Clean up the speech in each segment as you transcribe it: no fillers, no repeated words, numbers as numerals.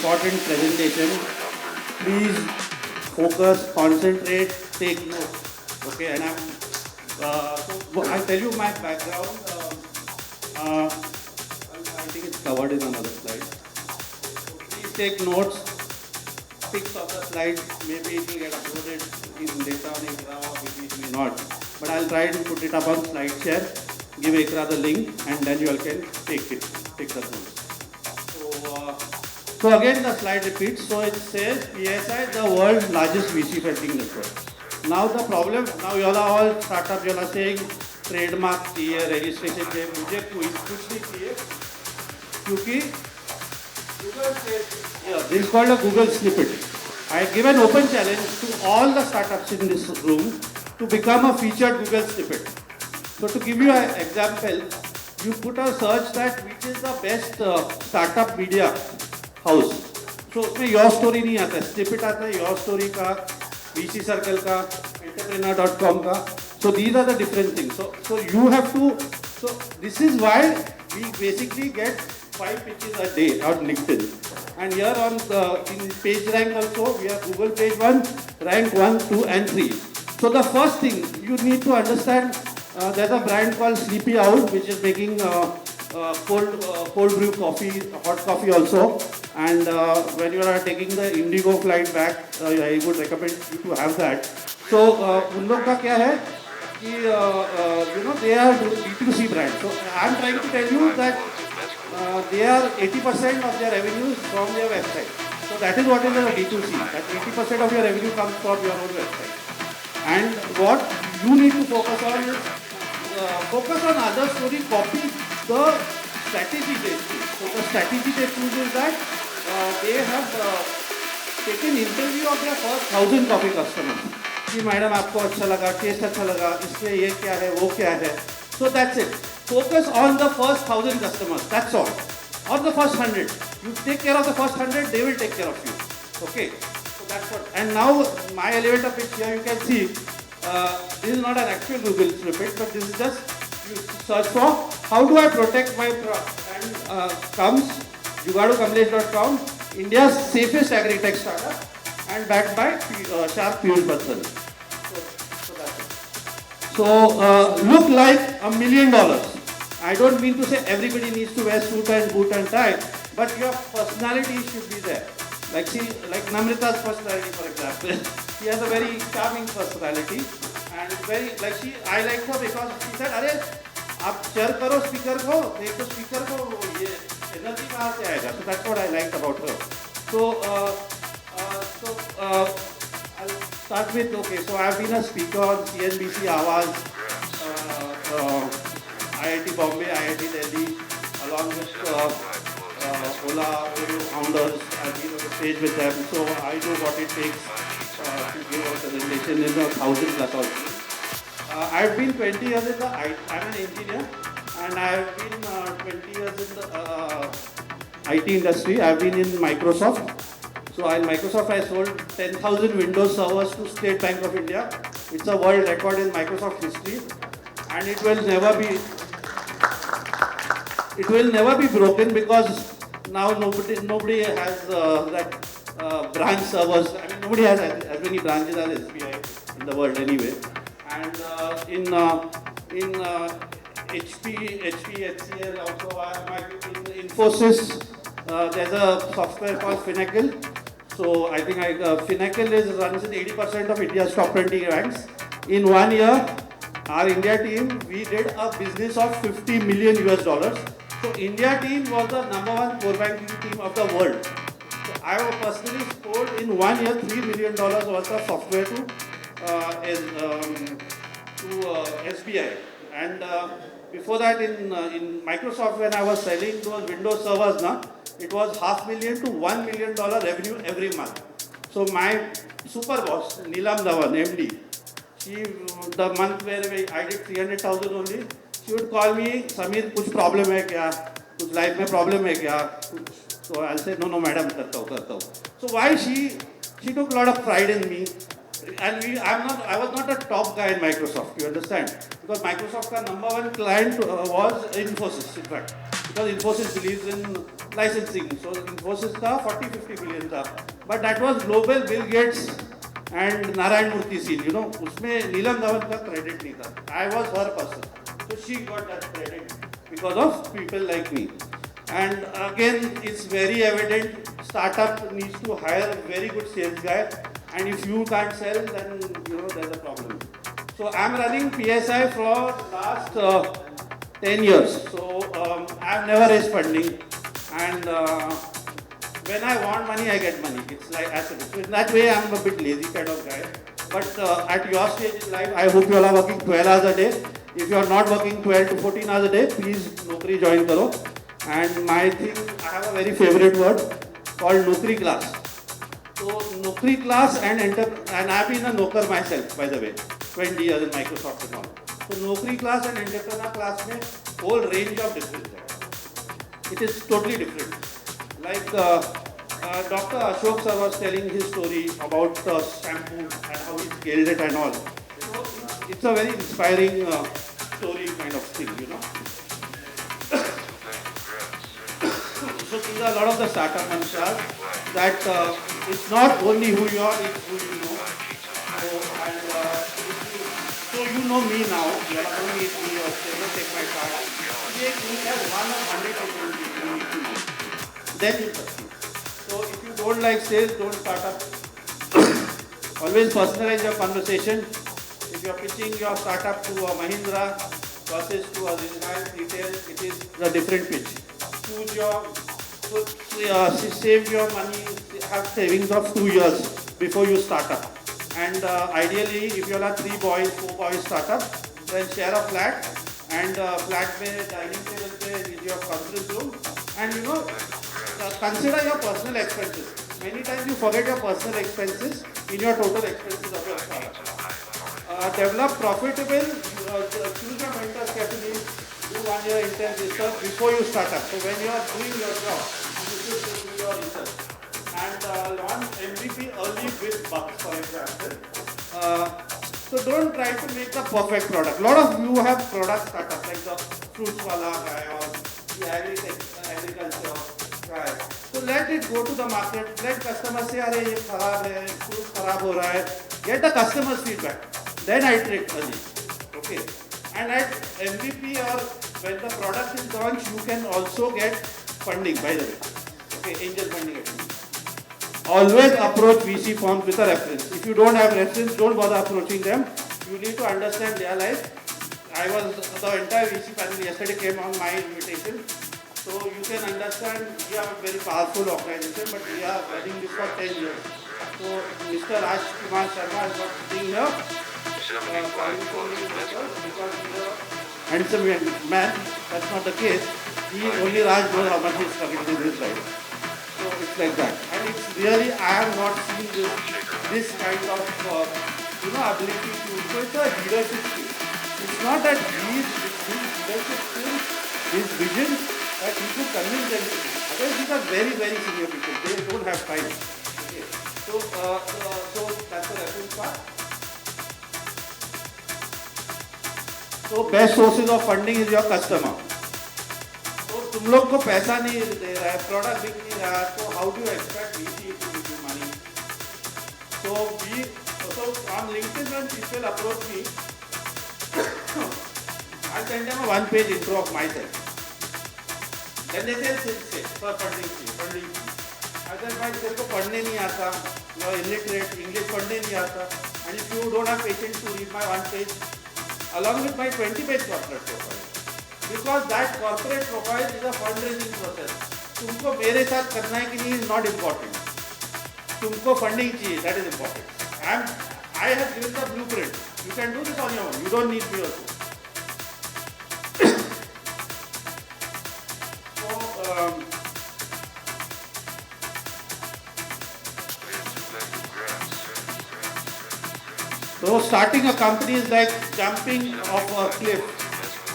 important presentation. Please focus, concentrate, take notes. Okay, and I'll tell you my background. I think it's covered in another slide. So please take notes. Pics of the slides. Maybe it will get uploaded in later on ICRA, or maybe it may not. But I'll try to put it up on SlideShare. Give ICRA the link, and then you all can take the notes. So again the slide repeats. So it says PSI, the world's largest VC funding network. Now the problem, now you all are all startups, you all are saying trademark चाहिए, registration चाहिए, मुझे कुछ नहीं चाहिए, क्योंकि Google says, this is called a Google snippet. I give an open challenge to all the startups in this room to become a featured Google snippet. So to give you an example, you put a search that which is the best startup media house. So उसमें your story नहीं आता है, snippet आता है your story का, VC circle का, entrepreneur.com का. So these are the different things. So you have to. So this is why we basically get 5 pitches a day on LinkedIn. And here on in page rank also we are Google page 1, rank 1, 2, and 3. So the first thing you need to understand. There's a brand called Sleepy Owl which is making cold brew coffee, hot coffee also. And when you are taking the Indigo flight back, I would recommend you to have that. So उन लोग का क्या है कि they are B2C brand. So I'm trying to tell you that they are 80% of their revenues from their website. So that is what is a B2C. That 80% of your revenue comes from your own website. And what you need to focus on is focus on other story, copy the strategy they choose. So the strategy they choose is that they have taken interview of their first 1,000 coffee customers. कि madam आपको अच्छा लगा, test अच्छा लगा, इसमें ये क्या है, वो क्या है. So that's it. Focus on the first 1,000 customers. That's all. Or the first 100. You take care of the first 100, they will take care of you. Okay. So that's what. And now my elevator pitch here, you can see. This is not an actual Google snippet, but this is just you search for how do I protect my product, and comes jugadukamlesh.com, India's safest agri-tech startup, and backed by Sharp Piyush Bansal. So that's it. So look like $1 million. I don't mean to say everybody needs to wear suit and boot and tie, but your personality should be there. Like Namrita's personality, for example. She has a very charming personality, and very I like her because she said, "अरे आप चर करो speaker को, एक तो speaker को ये energy कहाँ से आएगा?" So that's what I liked about her. So I'll start with So I've been a speaker on CNBC, Awaaz, IIT Bombay, IIT Delhi, along with Ola founders. I've been on the stage with them, so I know what it takes to give a presentation in 1,000 plus also. I've been 20 years in I'm an engineer, and I've been 20 years in the IT industry. I've been in Microsoft. So in Microsoft, I sold 10,000 Windows servers to State Bank of India. It's a world record in Microsoft history, and it will never be broken because now nobody has that branch servers. I mean, nobody has as many branches as SBI in the world anyway. And in HP, HCL also, in Infosys, there's a software called Finacle. So I think Finacle runs in 80% of India's top 20 ranks. In 1 year, our India team, we did a business of $50 million. So India team was the #1 core banking team of the world. So I personally sold in 1 year $3 million worth of software to SBI. And before that, in Microsoft, when I was selling those Windows servers, it was $500,000 to $1 million revenue every month. So my super boss, Neelam Dhawan, MD, the month where I did 300,000 only, she would call me, Samir, कुछ problem है क्या? कुछ life में problem है क्या? So I'll say, no, madam, करता हूँ. So why she took a lot of pride in me, and I was not a top guy in Microsoft. You understand? Because Microsoft का #1 client was Infosys, in fact. because Infosys believes in licensing. So Infosys का 40-50 billion था, but that was global Bill Gates and Narayan Murthy scene. You know, उसमें नीलम धवन का credit नहीं था. I was her person, so she got that credit because of people like me. And again, it's very evident. Startup needs to hire a very good sales guy, and if you can't sell, then you know there's a problem. So I'm running PSI for last 10 years. So I've never raised funding, and when I want money, I get money. It's like as it is. So in that way, I'm a bit lazy kind of guy. But at your stage in life, I hope you all are working 12 hours a day. If you are not working 12 to 14 hours a day, please Naukri join karo. And my thing, I have a very favorite word called Naukri class. So Naukri class and I've been a Naukar myself, by the way, 20 years in Microsoft and all. So Naukri class and entrepreneur class mein whole range of difference hai. It is totally different. Like Dr. Ashok sir was telling his story about shampoo and how he scaled it and all. So it's a very inspiring story kind of thing, you know. So these are a lot of the startup manshas that it's not only who you are, it's who you know. So you know me now, you are not meet me or say, no, take my card. You have one of 100 people you need to know. Then you succeed. So if you don't like sales, don't start up. Always personalize your conversation. If you are pitching your startup to a Mahindra versus to a Reliance Retail, it is a different pitch. Choose your, save your money, have savings of 2 years before you start up. And ideally, if you are 3 boys, 4 boys startup, then share a flat, and flat में dining table पे is your conference room, and you know, consider your personal expenses. Many times you forget your personal expenses in your total expenses of your startup. Develop profitable, choose your mentors carefully, do 1 year intense research before you start up. So when you are doing your job, you should do your research. And launch MVP early with bugs, for example. So don't try to make the perfect product. A lot of you have product startups like the fruits wala guy or the agriculture guy. So let it go to the market. Let customers say, "Arey, ye kharab hai, fruit kharab ho raha hai." Get the customer's feedback. Then iterate early. Okay. And at MVP or when the product is launched, you can also get funding. By the way, okay, angel funding at least. Always approach VC firms with a reference. If you don't have reference, don't bother approaching them. You need to understand their life. The entire VC panel yesterday came on my invitation. So you can understand we are a very powerful organization, but we are running this for 10 years. So Mr. Raj Kumar Sharma is not sitting here. Because he's a handsome man. That's not the case. Only Raj knows how much he's coming to this side. So it's like that. And it's really, I have not seen this kind of, ability to, so it's a leadership skill. It's not that these leadership skills, his vision, that he should convince them to do. Otherwise, these are very, very senior people. They don't have time. Okay. So that's the reference part. So best sources of funding is your customer. तुम लोग को पैसा नहीं दे रहा है, product बिक नहीं रहा, तो how do expect VC to give you money? So on LinkedIn when people approach me, I send them a 1-page intro of myself. Then they say for funding. I said, भाई तेरे को पढ़ने नहीं आता, you are illiterate, English पढ़ने नहीं आता, and if you don't have patience to read my 1 page, along with my 20-page corporate profile. Because that corporate profile is a fundraising process. तुमको मेरे साथ करना है कि नहीं is not important. तुमको funding चाहिए, that is important. I have given the blueprint. You can do this on your own. You don't need me also. So starting a company is like jumping off a cliff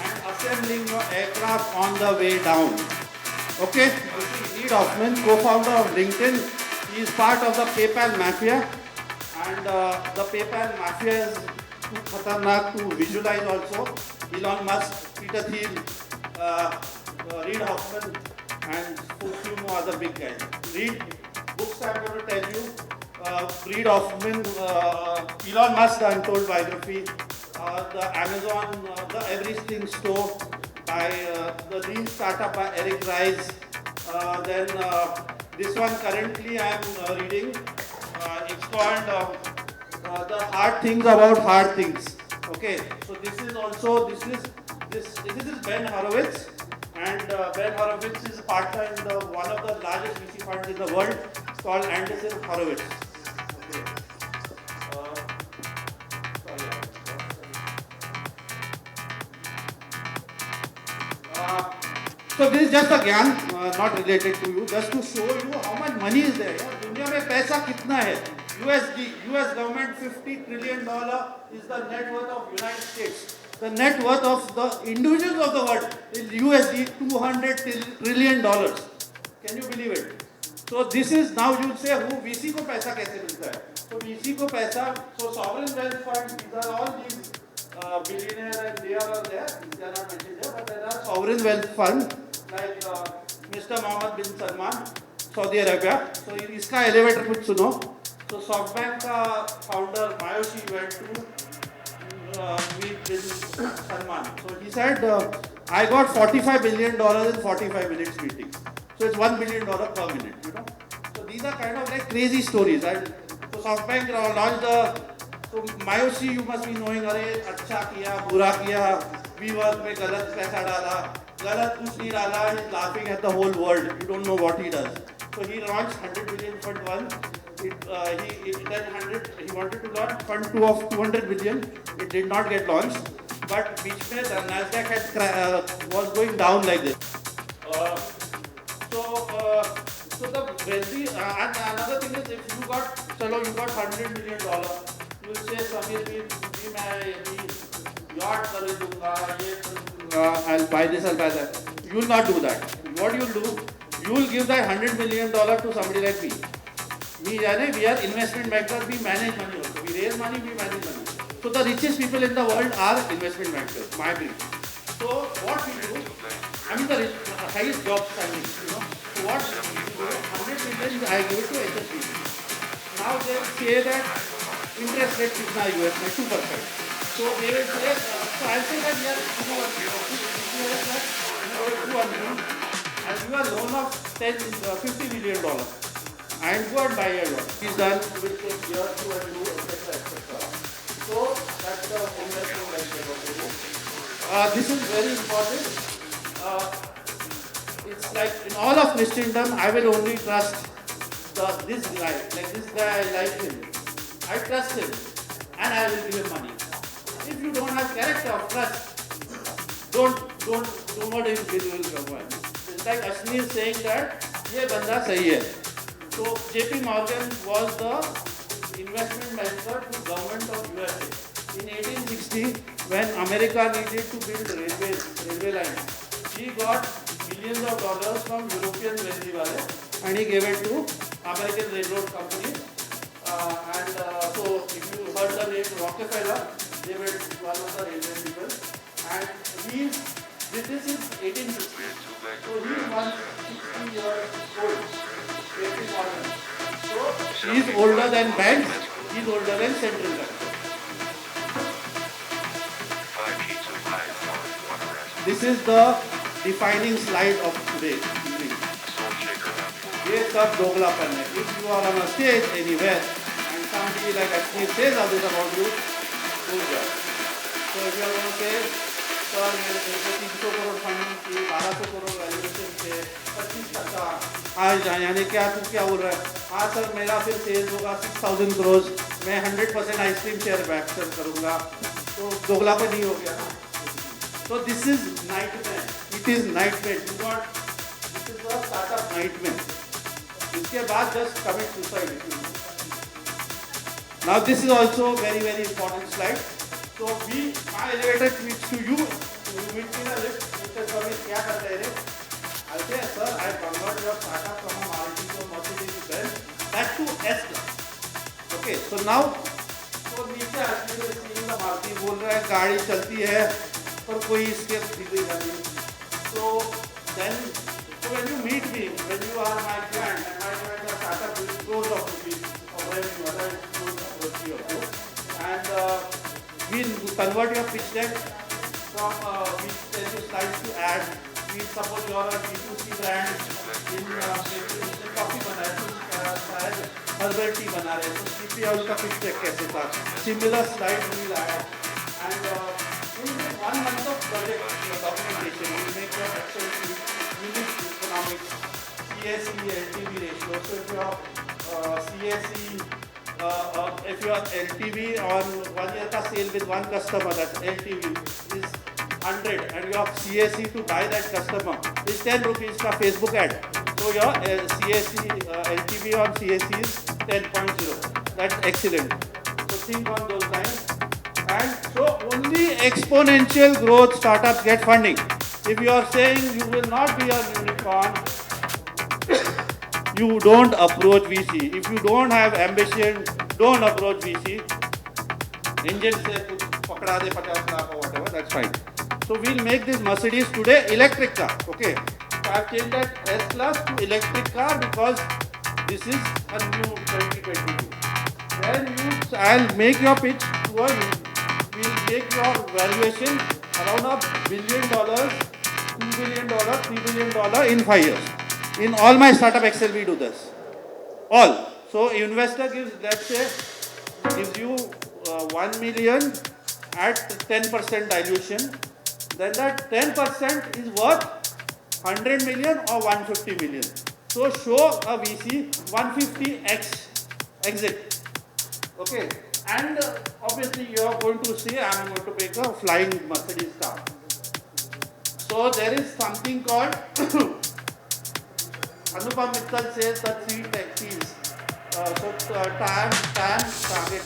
and assembling your aircraft on the way down. Okay? Reid Hoffman, co-founder of LinkedIn, he is part of the PayPal mafia, and the PayPal mafia is too khatarnak to visualize also. Elon Musk, Peter Thiel, Reid Hoffman and few more other big guys. Read books I'm going to tell you. Reid Hoffman, Elon Musk, the Untold Biography, the Amazon, the Everything Store by the Lean Startup by Eric Ries. Then this one currently I am reading. It's called The Hard Things About Hard Things. Okay, so this is Ben Horowitz, and Ben Horowitz is a partner in one of the largest VC funds in the world called Anderson Horowitz. Okay. So this is just a ज्ञान, not related to you, just to show you how much money is there. यार दुनिया में पैसा कितना है? US government $50 trillion is the net worth of United States. The net worth of the individuals of the world is USD $200 trillion. Can you believe it? So this is, now you will say who VC को पैसा कैसे मिलता है? So VC को पैसा, so sovereign wealth funds, these are all these billionaires and they are all there. They are not mentioned there, but there are sovereign wealth funds like Mr. Mohammed bin Salman, Saudi Arabia. So इसका elevator कुछ सुनो. So SoftBank का founder Mayoshi went to meet bin Salman. So he said, I got $45 billion in 45 minutes meeting. So it's $1 billion per minute, you know. So these are kind of like crazy stories. And so SoftBank launched so Mayoshi, you must be knowing, अरे अच्छा किया, बुरा किया, WeWork में गलत पैसा डाला, गलत कुछ नहीं डाला, he's laughing at the whole world. You don't know what he does. So he launched 100 billion fund one. He wanted to launch fund two of 200 billion. It did not get launched. But बीच में the Nasdaq was going down like this. So the wealthy, and another thing is, if you got $100 million, you will say Samir, मैं yacht खरीद दूँगा, I'll buy this, I'll buy that. You will not do that. What you will do? You will give that $100 million to somebody like me. We are investment bankers. We manage money also. We raise money, we manage money. So the richest people in the world are investment bankers. My belief. So what we do? I mean the highest job standing. You know. So what we do? 100 million I give it to HSBC. Now they say that interest rate is now US 2%. So they will say. So I say that yes, and you are loan of $50 million. And go and buy a yacht. He's done will take years to do, etc. So that's the investment like this is very important. It's like in all of Christendom, I will only trust this guy. Like this guy, I like him. I trust him, and I will give him money. If you don't have character of trust, don't what individual someone. It's like Ashni is saying that ये बंदा सही है. So JP Morgan was the investment banker to government of USA. In 1860, when America needed to build railway lines, he got billions of dollars from European wealthy wale, and he gave it to American railroad companies. So if you heard the name Rockefeller, they were one of the railway people. And this is 1850. So he is 160 years old. So he is older than banks, he is older than central banks. This is the defining slide of today evening. ये सब दोगलापन है. If you are on a stage anywhere and somebody like Ashni says all this about you, do that. So if you are going to say, sir, मेरे 300 crore funding की, 1200 crore valuation थे, 25% आज यानी क्या तू क्या बोल रहा है? हाँ सर मेरा फिर सेल्स होगा 6,000 करोड़, मैं 100% आइसक्रीम शेयर बैक्सर करूँगा, तो दोगलापन नहीं हो गया ना. So this is nightmare. It is nightmare. Do not. This is a startup nightmare. इसके बाद just commit suicide. Now this is also very important slide. So my elevator tweets to you. You meet me in a lift. Mr. Samir, क्या कर रहे हैं? I say, sir, I convert your startup from a Maruti to a Mercedes Benz. That to S class. Okay. So now, तो नीचे आदमी scene का मारुति बोल रहा है गाड़ी चलती है पर कोई इसके दिखेगा नहीं. So then, so when you meet me, when you are my client, and my client are startup with crores of rupees of revenue, otherwise it will approach you, and we convert your pitch deck from, we tell you slides to add. We suppose you are a B2C brand in coffee बना रहे हैं, शायद herbal tea बना रहे हैं, तो CPA उसका pitch deck कैसे था? Similar slide we will add, and in 1 month of project documentation, we make your Excel sheet, unit economics, CSE, LTV ratio. So if your CSE, if your LTV on 1 year ka sale with one customer, that's LTV is 100, and your CSE to buy that customer is 10 rupees ka Facebook ad. So your CSE, LTV on CSE is 10.0. That's excellent. So think on those lines. And so only exponential growth startups get funding. If you are saying you will not be a unicorn, you don't approach VC. If you don't have ambition, don't approach VC. Engine say pakda de 50 lakh or whatever, that's fine. So we'll make this Mercedes today electric car. Okay. So I've changed that S-Class to electric car because this is a new 2022. Then I'll make your pitch to a, we'll take your valuation around $1 billion, $2 billion, $3 billion in 5 years. In all my startup Excel we do this. All. So investor gives, let's say, gives you 1 million at 10% dilution. Then that 10% is worth 100 million or 150 million. So show a VC 150x exit. Okay. And obviously you are going to see I am going to make a flying Mercedes car. So there is something called Anupam Mittal says the 3 tech T's. TAM, target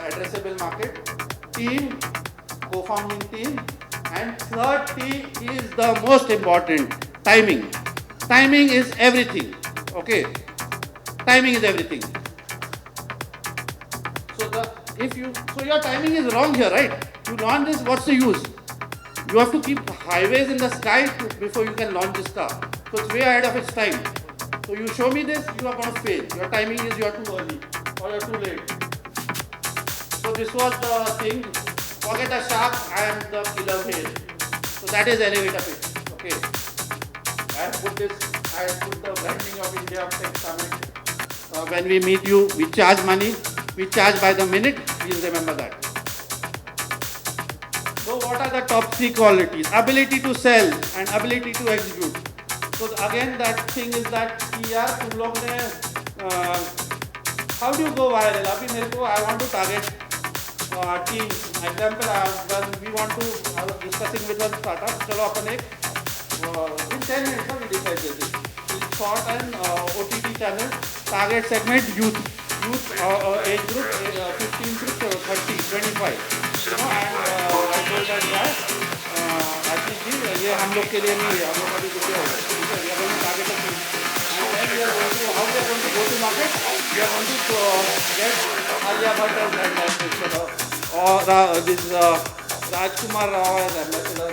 addressable market, team, co-founding team, and third T is the most important, timing. Timing is everything. Okay, timing is everything. So your timing is wrong here, right? You launch this, what's the use? You have to keep highways in the sky before you can launch this car. So it's way ahead of its time. So you show me this, you are going to fail. Your timing is you are too early or you are too late. So this was the thing. Forget the shark, I am the killer whale. So that is elevator pitch. Okay. I put the branding of IndiaFirst Summit. When we meet you, we charge money. We charge by the minute. Please remember that. So what are the top 3 qualities? Ability to sell and ability to execute. So again, that thing is that यार तुम लोग ने how do you go viral? अभी मेरे को I want to target team. Example, we want to I was discussing with one startup. चलो अपन एक in 10 minutes we decide this. It's short and OTT channel. Target segment youth age group 15 to 30, 25. You know, and I told that guy, Ashish ji ये हम लोग के लिए नहीं है, हम लोग अभी दूसरे हो गए. We are going to target a team. And then we are going to, how we are going to go to market? We are going to get AICRA as brand ambassador or this Rajkumar Rao as ambassador.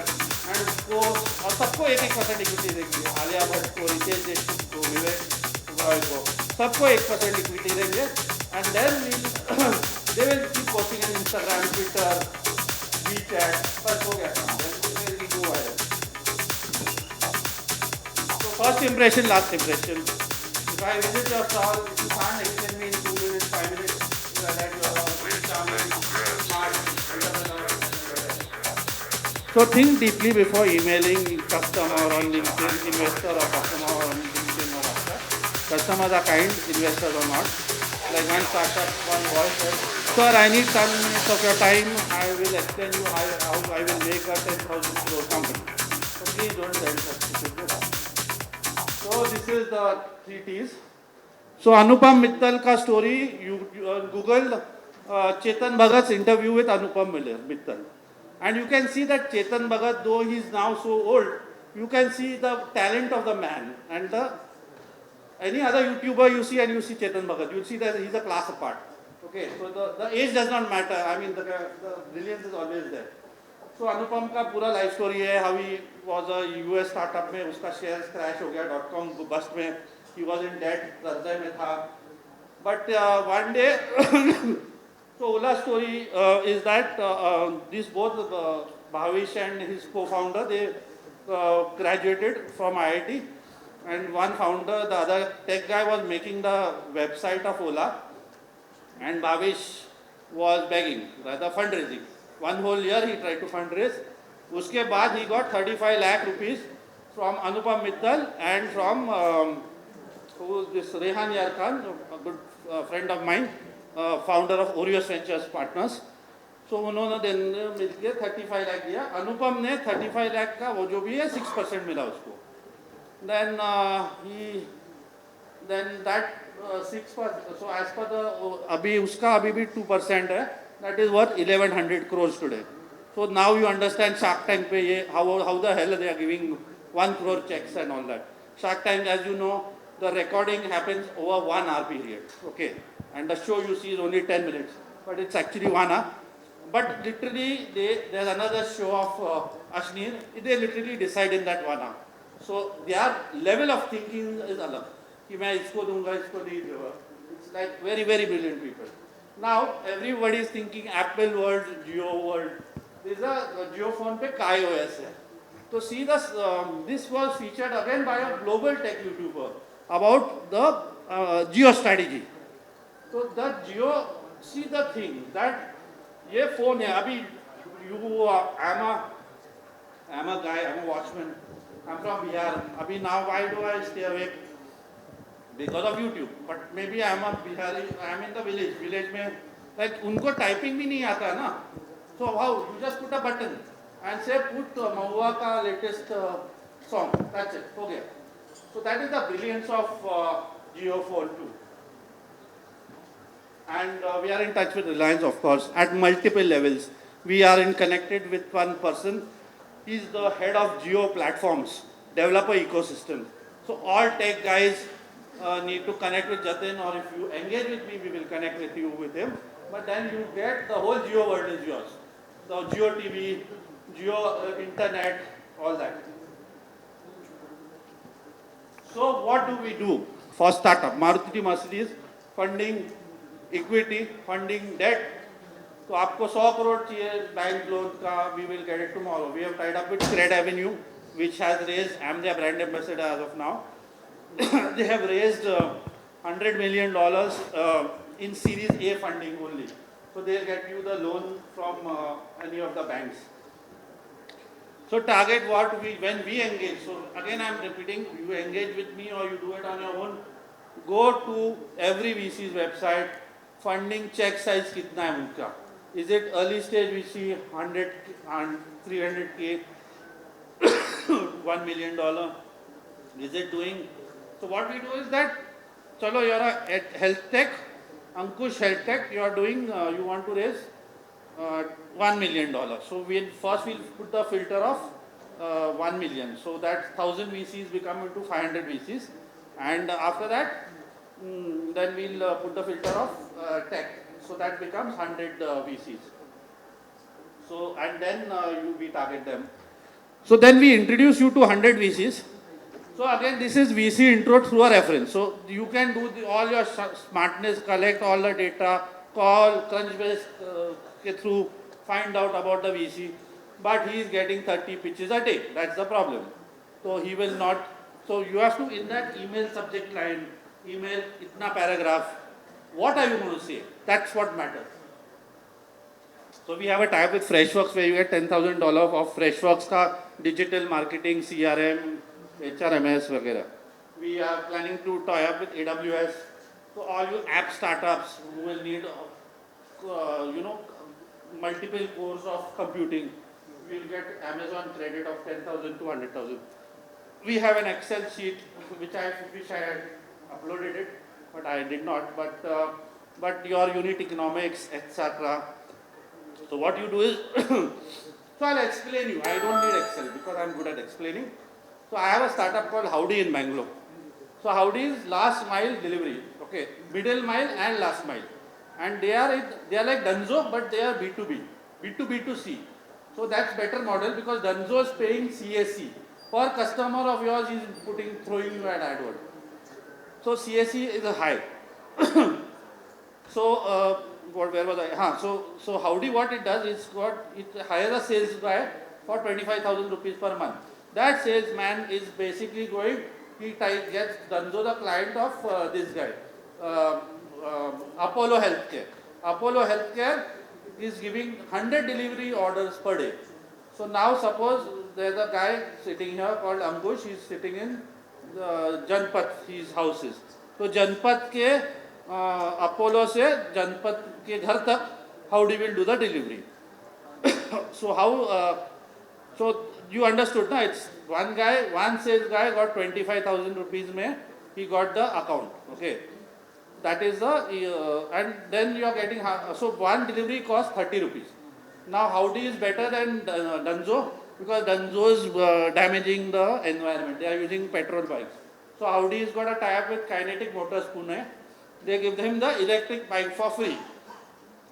And वो और सबको 1% equity देंगे. आलिया भट्ट को, रितेश देशमुख को, विवेक रॉय को, सबको 1% equity देंगे. And then they will keep posting on Instagram, Twitter, WeChat. बस हो गया. Then we go viral. So first impression, last impression. If I visit your stall, if you can't explain me in 2 minutes, 5 minutes, you are that you are very charming, smart, so think deeply before emailing customer on LinkedIn, investor or customer on LinkedIn or WhatsApp. Customers are kind, investors are not. Like one startup, one boy said, sir, I need 10 minutes of your time. I will explain you how I will make a 10,000 crore company. So please don't send such things. So this is the 3 T's. So Anupam Mittal ka story, you Google Chetan Bhagat's interview with Anupam Mittal. And you can see that Chetan Bhagat, though he is now so old, you can see the talent of the man. And any other YouTuber you see and you see Chetan Bhagat, you will see that he is a class apart. Okay, so the age does not matter. I mean, the brilliance is always there. So Anupam का पूरा life story है, how he was a US startup में उसका shares crash हो गया, .com bust में, he was in debt, कर्जे में था. But one day, so Ola's story is that these both Bhavish and his co-founder, they graduated from IIT, and one founder, the other tech guy, was making the website of Ola, and Bhavish was begging, rather fundraising. One whole year he tried to fundraise. Uske baad he got 35 lakh rupees from Anupam Mittal and from who is this Rehan Yarkhan, a good friend of mine, founder of Orios Ventures Partners. So उन्होंने दिन मिलके 35 लाख दिया. अनुपम ने 35 लाख का वो जो भी है 6% मिला उसको. Then then that 6%. So as per the अभी उसका अभी भी 2% है. That is worth 1100 crores today. So now you understand Shark Tank पे ये how the hell they are giving 1 crore checks and all that. Shark Tank, as you know, the recording happens over 1 hour period. Okay, and the show you see is only 10 minutes, but it's actually 1 hour. But literally, there's another show of Ashnir. They literally decide in that 1 hour. So their level of thinking is alag. कि मैं इसको दूंगा, इसको नहीं दूंगा. It's like very, very brilliant people. Now everybody is thinking Apple world, Geo world. This is a Geo phone पे Kai OS है. So see this. This was featured again by a global tech YouTuber about the Geo strategy. So the Geo, see the thing that ये phone है अभी I'm a guy, I'm a watchman, I'm from Bihar. अभी now why do I stay awake? Because of YouTube. But maybe I'm a Bihari, I'm in the village में like उनको typing भी नहीं आता ना. So how? You just put a button and say put Mahua ka latest song. That's it. Okay. So that is the brilliance of Geo phone 2. And we are in touch with Reliance, of course, at multiple levels. We are connected with one person. He is the head of Geo platforms, developer ecosystem. So all tech guys need to connect with Jatin, or if you engage with me, we will connect with you with him. But then you get the whole Geo world is yours. So Geo TV, Geo internet, all that. So what do we do for startup? Maruti Mercedes funding equity, funding debt. So आपको 100 crore चाहिए bank loan का, we will get it tomorrow. We have tied up with Cred Avenue, which has raised, I am their brand ambassador as of now. They have raised $100 million in Series A funding only. So they'll get you the loan from any of the banks. So target what when we engage. So again I am repeating, you engage with me or you do it on your own. Go to every VC's website. Funding check size कितना है उनका? Is it early stage VC 100, 300K, $1 million? Is it doing? So what we do is that, chalo you are at health tech, Ankush Health Tech, you are doing, you want to raise $1 million. So first we'll put the filter of 1 million. So that 1000 VCs become into 500 VCs, and after that. Then we'll put the filter of tech, so that becomes 100 VCs. So and then we target them. So then we introduce you to 100 VCs. So again, this is VC intro through a reference. So you can do all your smartness, collect all the data, call Crunchbase through, find out about the VC. But he is getting 30 pitches a day. That's the problem. So he will not. So you have to, in that email subject line, email itna paragraph, what are you going to say? That's what matters. So we have a tie-up with Freshworks where you get $10,000 of Freshworks ka digital marketing, CRM, HRMS वगैरह. We are planning to tie up with AWS. So all you app startups who will need multiple cores of computing, we will get Amazon credit of 10,000 to 100,000. We have an Excel sheet which I had uploaded it, but I did not. But your unit economics, etc. So what you do is, so I'll explain you. I don't need Excel because I'm good at explaining. So I have a startup called Howdy in Bangalore. So Howdy is last mile delivery, okay, middle mile and last mile, and they are like Dunzo, but they are B2B, B2B2C. So that's better model because Dunzo is paying CAC. Per customer of yours is throwing you an advert. So CAC is a high. So where was I? So Howdy, what it does is it hires a sales guy for 25,000 rupees per month. That salesman is basically going. He gets Dunzo the client of this guy, Apollo Healthcare. Apollo Healthcare is giving 100 delivery orders per day. So now suppose there's a guy sitting here called Ankush. He's sitting in Janpat, his houses. So Janpat के Apollo से Janpat के घर तक Howdy will do the delivery. So you understood, na? It's one sales guy got 25,000 rupees mein, he got the account. Okay. That is and then you are getting, so one delivery costs 30 rupees. Now Howdy is better than Dunzo because Dunzo is damaging the environment. They are using petrol bikes. So Howdy has got a tie-up with Kinetic Motors Pune. They give him the electric bike for free.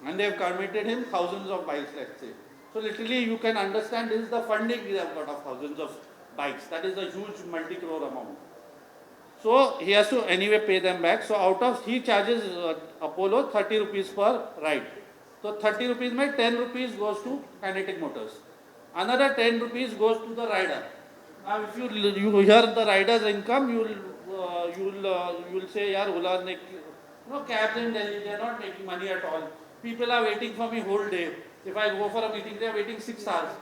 And they have committed him thousands of bikes, let's say. So literally you can understand this is the funding we have got of thousands of bikes. That is a huge multi-crore amount. So he has to anyway pay them back. So he charges Apollo 30 rupees per ride. So 30 rupees, 10 rupees goes to Kinetic Motors. Another 10 rupees goes to the rider. Now if you hear the rider's income, you will say, yaar, Ola ne, cabs in Delhi, they are not making money at all. People are waiting for me whole day. If I go for a meeting, they are waiting 6 hours.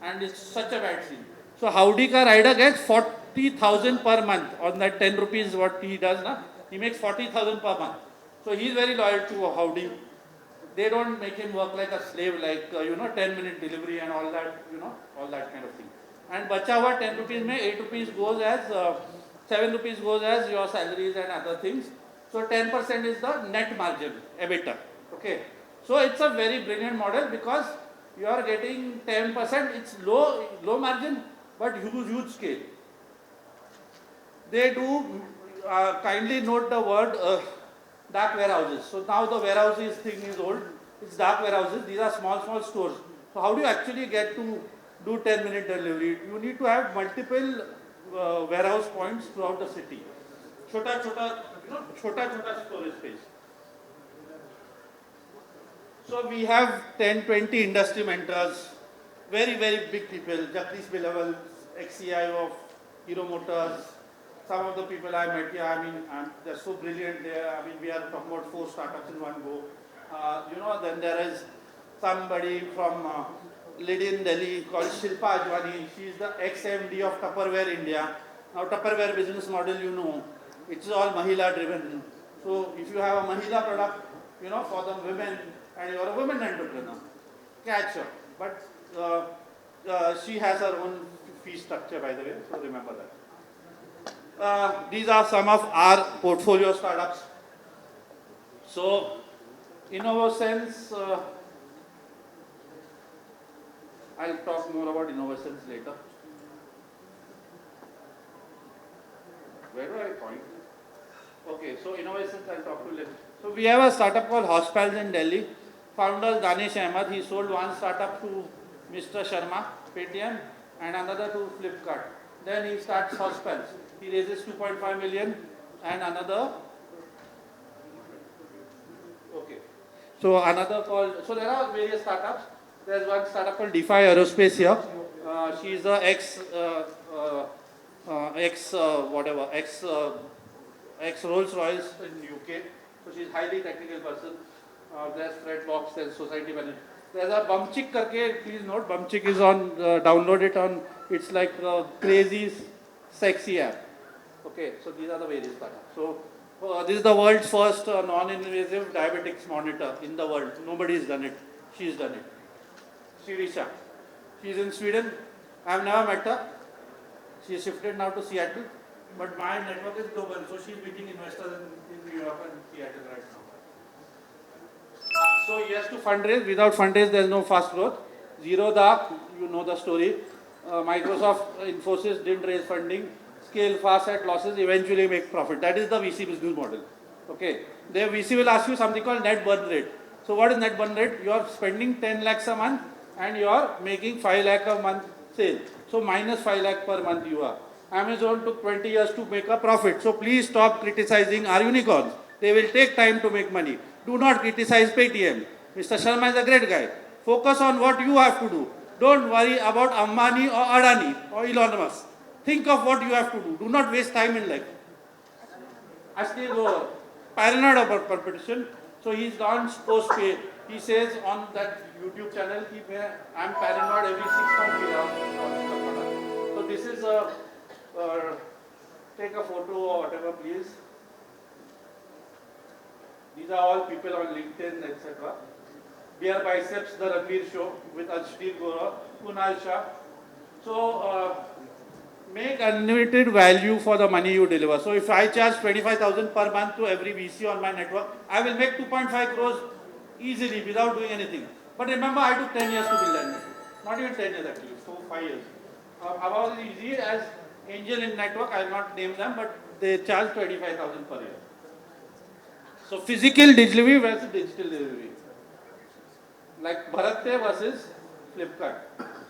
And it's such a bad scene. So Howdy ka rider gets 40,000 per month on that 10 rupees what he does. He makes 40,000 per month. So he is very loyal to Howdy. They don't make him work like a slave, like 10-minute delivery and all that, all that kind of thing. And bacha hua 10 rupees mein 8 rupees goes as 7 rupees goes as your salaries and other things. So 10% is the net margin, EBITDA. Okay. So it's a very brilliant model because you are getting 10%. It's low margin, but huge scale. They do kindly note the word dark warehouses. So now the warehouses thing is old. It's dark warehouses. These are small stores. So how do you actually get to do 10-minute delivery? You need to have multiple warehouse points throughout the city. Chota storage space. So we have 10-20 industry mentors, very big people. Jagdish Bilawal, ex-CIO of Hero Motors. Some of the people I met here, they're so brilliant. We are talking about 4 startups in one go. Then there is somebody from lady in Delhi called Shilpa Ajwani. She is the ex-MD of Tupperware India. Now Tupperware business model, it's all Mahila driven. So if you have a Mahila product, for the women, and you are a women entrepreneur, catch her. But she has her own fee structure, by the way, so remember that. These are some of our portfolio startups. So, InnovaSense, I'll talk more about InnovaSense later. Where do I point? Okay, so InnovaSense I'll talk to you later. So we have a startup called Hospals in Delhi. Founder Danish Ahmed, he sold one startup to Mr. Sharma, Paytm, and another to Flipkart. Then he starts Hospals. He raises 2.5 million and another. Okay. So another called. So there are various startups. There's one startup called DeFi Aerospace here. She is the ex Rolls Royce in UK. So she's highly technical person. There's Fred Box, there's Society Manager. There's a Bumchick karke, please note, Bumchick is on, download it on, it's like a crazy, sexy app. Okay, so these are the various startups. So this is the world's first non-invasive diabetics monitor in the world. Nobody's done it. She's done it. Shirisha. She's in Sweden. I've never met her. She shifted now to Seattle. But my network is global, so she's meeting investors in New York and Seattle right now. So he has to fundraise. Without fundraise, there is no fast growth. Zero Dark, you know the story. Microsoft, Infosys didn't raise funding, scale fast at losses, eventually make profit. That is the VC business model. Okay. The VC will ask you something called net burn rate. So what is net burn rate? You are spending 10 lakhs a month and you are making 5 lakh a month sale. So minus 5 lakh per month you are. Amazon took 20 years to make a profit. So please stop criticizing our unicorns. They will take time to make money. Do not criticize Paytm. Mr. Sharma is a great guy. Focus on what you have to do. Don't worry about Ambani or Adani or Elon Musk. Think of what you have to do. Do not waste time in life. Asli go paranoid about competition. So he's launched postpaid. He says on that YouTube channel, I'm paranoid every 6 months. So this is a, take a photo or whatever, please. These are all people on LinkedIn, etc. Beer Biceps, the Ranveer Show with Ashdeep Gora, Kunal Shah. So make unlimited value for the money you deliver. So if I charge 25,000 per month to every VC on my network, I will make 2.5 crores easily without doing anything. But remember, I took 10 years to build that network. Not even 10 years actually, so 5 years. About as easy as Angel in network, I will not name them, but they charge 25,000 per year. So physical delivery versus digital delivery. Like Bharatpay versus Flipkart.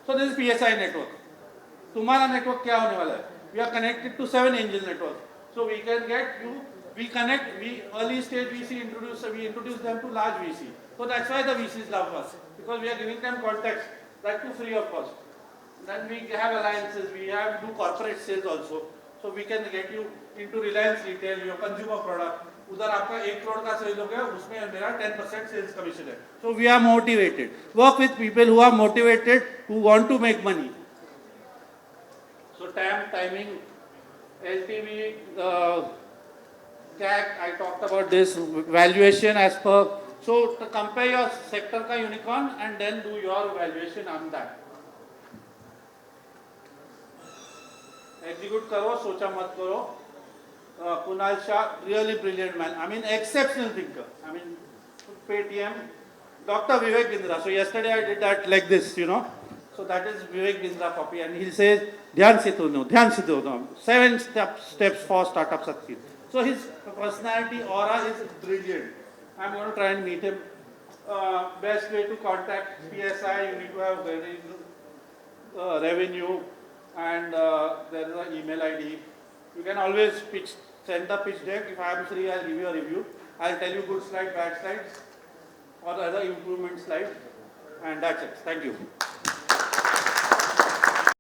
So this is PSI network. Tumhara network क्या होने वाला है? We are connected to 7 angel networks. So we can get you, we connect, we early stage VC we introduce them to large VC. So that's why the VCs love us. Because we are giving them context, that too free of cost. Then we have alliances, we have do corporate sales also. So we can get you into Reliance Retail, your consumer product. उधर आपका 1 करोड़ का cell हो गया, उसमें मेरा 10% sales commission है. So we are motivated. Work with people who are motivated, who want to make money. So timing, LTV, CAC, I talked about this, valuation as per. So to compare your sector ka unicorn and then do your valuation on that. Execute karo, socha mat karo. Kunal Shah, really brilliant man. I mean, exceptional thinker. I mean, Paytm. Dr. Vivek Bindra. So yesterday I did that like this, you know. So that is Vivek Bindra copy, and he says, "Dhyan se do, 7 steps for startup succeed." So his personality aura is brilliant. I'm going to try and meet him. Best way to contact PSI, you need to have revenue, and there is an email ID. You can always send the pitch deck. If I am free, I'll give you a review. I'll tell you good slides, bad slides, or other improvement slides. And that's it. Thank you.